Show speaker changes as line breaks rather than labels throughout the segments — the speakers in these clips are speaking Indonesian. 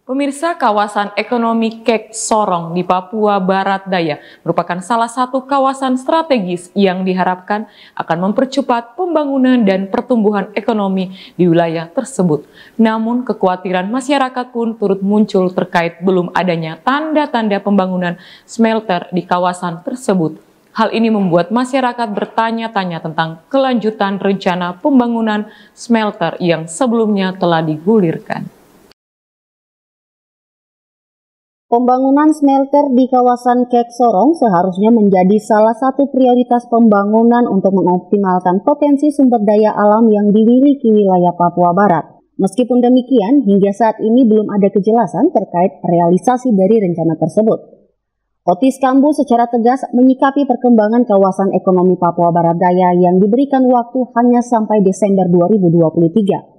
Pemirsa, kawasan ekonomi Kek Sorong di Papua Barat Daya merupakan salah satu kawasan strategis yang diharapkan akan mempercepat pembangunan dan pertumbuhan ekonomi di wilayah tersebut. Namun, kekhawatiran masyarakat pun turut muncul terkait belum adanya tanda-tanda pembangunan smelter di kawasan tersebut. Hal ini membuat masyarakat bertanya-tanya tentang kelanjutan rencana pembangunan smelter yang sebelumnya telah digulirkan.
Pembangunan smelter di kawasan Kek Sorong seharusnya menjadi salah satu prioritas pembangunan untuk mengoptimalkan potensi sumber daya alam yang dimiliki wilayah Papua Barat. Meskipun demikian, hingga saat ini belum ada kejelasan terkait realisasi dari rencana tersebut. Otis Kambu secara tegas menyikapi perkembangan kawasan ekonomi Papua Barat Daya yang diberikan waktu hanya sampai Desember 2023.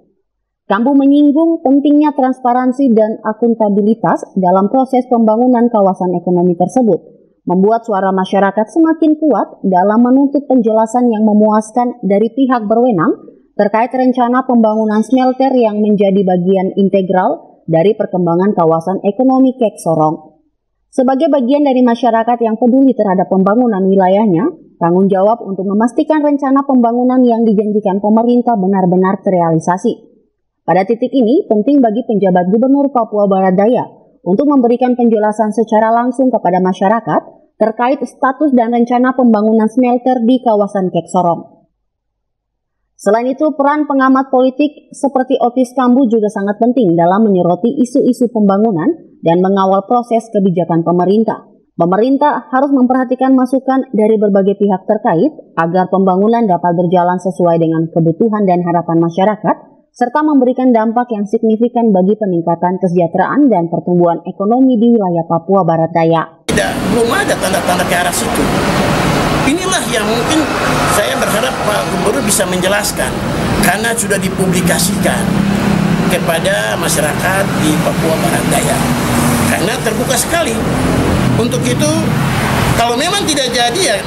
Kambu menyinggung pentingnya transparansi dan akuntabilitas dalam proses pembangunan kawasan ekonomi tersebut, membuat suara masyarakat semakin kuat dalam menuntut penjelasan yang memuaskan dari pihak berwenang terkait rencana pembangunan smelter yang menjadi bagian integral dari perkembangan kawasan ekonomi Kek Sorong. Sebagai bagian dari masyarakat yang peduli terhadap pembangunan wilayahnya, tanggung jawab untuk memastikan rencana pembangunan yang dijanjikan pemerintah benar-benar terrealisasi. Pada titik ini, penting bagi penjabat Gubernur Papua Barat Daya untuk memberikan penjelasan secara langsung kepada masyarakat terkait status dan rencana pembangunan smelter di kawasan Kek Sorong. Selain itu, peran pengamat politik seperti Otis Kambu juga sangat penting dalam menyoroti isu-isu pembangunan dan mengawal proses kebijakan pemerintah. Pemerintah harus memperhatikan masukan dari berbagai pihak terkait agar pembangunan dapat berjalan sesuai dengan kebutuhan dan harapan masyarakat, serta memberikan dampak yang signifikan bagi peningkatan kesejahteraan dan pertumbuhan ekonomi di wilayah Papua Barat Daya.
Belum ada tanda-tanda ke arah situ. Inilah yang mungkin saya berharap Pak Gubernur bisa menjelaskan, karena sudah dipublikasikan kepada masyarakat di Papua Barat Daya. Karena terbuka sekali. Untuk itu, kalau memang tidak jadi ya,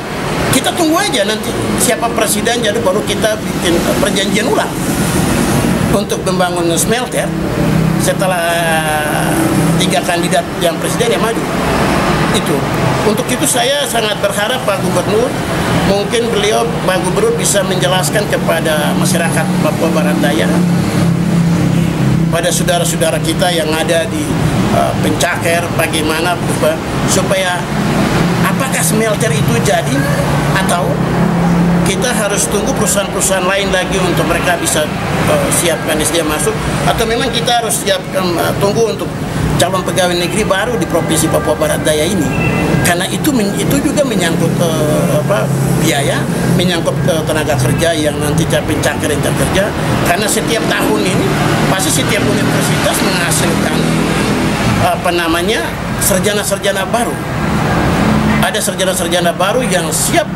kita tunggu aja nanti siapa presiden, jadi baru kita bikin perjanjian ulang untuk membangun smelter setelah 3 kandidat yang presiden yang maju. Itu. Untuk itu saya sangat berharap Pak Gubernur, mungkin Pak Gubernur bisa menjelaskan kepada masyarakat Papua Barat Daya, pada saudara-saudara kita yang ada di Pencaker, bagaimana supaya apakah smelter itu jadi atau kita harus tunggu perusahaan-perusahaan lain lagi untuk mereka bisa siapkan SDM masuk, atau memang kita harus siapkan tunggu untuk calon pegawai negeri baru di Provinsi Papua Barat Daya ini, karena itu juga menyangkut biaya, menyangkut tenaga kerja yang nanti pencakar yang kerja, karena setiap tahun ini pasti setiap universitas menghasilkan sarjana-sarjana baru. Ada sarjana-sarjana baru yang siap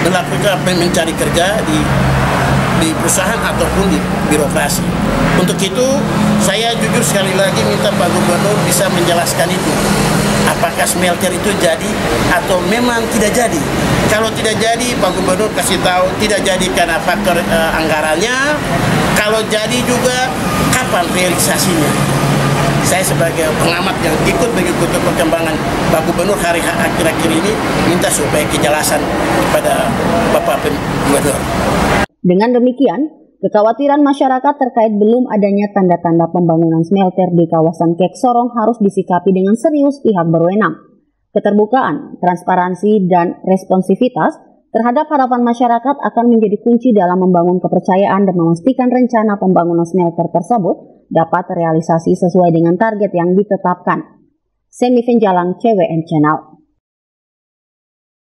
melakukan mencari kerja di perusahaan ataupun di birokrasi. Untuk itu saya jujur sekali lagi minta Pak Gubernur bisa menjelaskan itu. Apakah smelter itu jadi atau memang tidak jadi? Kalau tidak jadi, Pak Gubernur kasih tahu tidak jadi karena faktor anggarannya. Kalau jadi juga kapan realisasinya? Saya sebagai pengamat yang ikut mengikuti perkembangan Pak Gubernur hari akhir-akhir ini minta supaya kejelasan kepada Bapak Gubernur.
Dengan demikian, kekhawatiran masyarakat terkait belum adanya tanda-tanda pembangunan smelter di kawasan Kek Sorong harus disikapi dengan serius pihak berwenang. Keterbukaan, transparansi, dan responsivitas terhadap harapan masyarakat akan menjadi kunci dalam membangun kepercayaan dan memastikan rencana pembangunan smelter tersebut dapat terrealisasi sesuai dengan target yang ditetapkan. Semi Venjalang, CWN Channel.